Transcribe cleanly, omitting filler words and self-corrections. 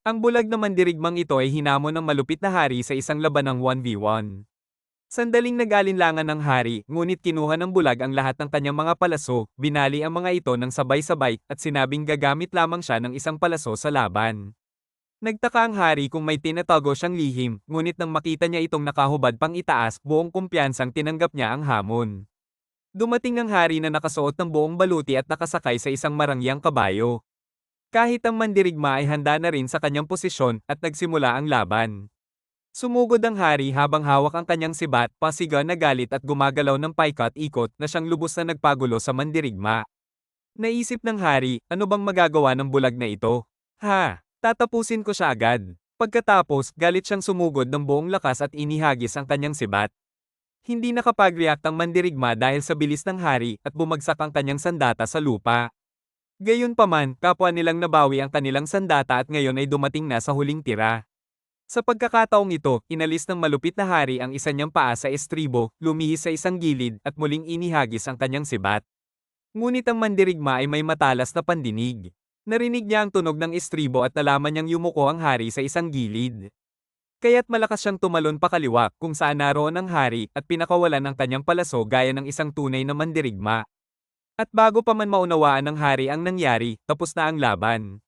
Ang bulag na mandirigmang ito ay hinamon ng malupit na hari sa isang labanang 1v1. Sandaling nag-alinlangan ng hari, ngunit kinuha ng bulag ang lahat ng kanyang mga palaso, binali ang mga ito ng sabay-sabay, at sinabing gagamit lamang siya ng isang palaso sa laban. Nagtaka ang hari kung may tinatago siyang lihim, ngunit nang makita niya itong nakahubad pang itaas, buong kumpiyansang tinanggap niya ang hamon. Dumating ang hari na nakasuot ng buong baluti at nakasakay sa isang marangyang kabayo. Kahit ang mandirigma ay handa na rin sa kanyang posisyon at nagsimula ang laban. Sumugod ang hari habang hawak ang kanyang sibat, pasiga na galit at gumagalaw ng paikat-ikot na siyang lubos na nagpagulo sa mandirigma. Naisip ng hari, ano bang magagawa ng bulag na ito? Ha! Tatapusin ko siya agad. Pagkatapos, galit siyang sumugod ng buong lakas at inihagis ang kanyang sibat. Hindi nakapag-react ang mandirigma dahil sa bilis ng hari at bumagsak ang kanyang sandata sa lupa. Gayunpaman, kapwa nilang nabawi ang kanilang sandata at ngayon ay dumating na sa huling tira. Sa pagkakataong ito, inalis ng malupit na hari ang isa niyang paa sa estribo, lumihis sa isang gilid, at muling inihagis ang kanyang sibat. Ngunit ang mandirigma ay may matalas na pandinig. Narinig niya ang tunog ng estribo at nalaman niyang yumuko ang hari sa isang gilid. Kaya't malakas siyang tumalon pakaliwa kung saan naroon ang hari at pinakawalan ang kanyang palaso gaya ng isang tunay na mandirigma. At bago pa man maunawaan ng hari ang nangyari, tapos na ang laban.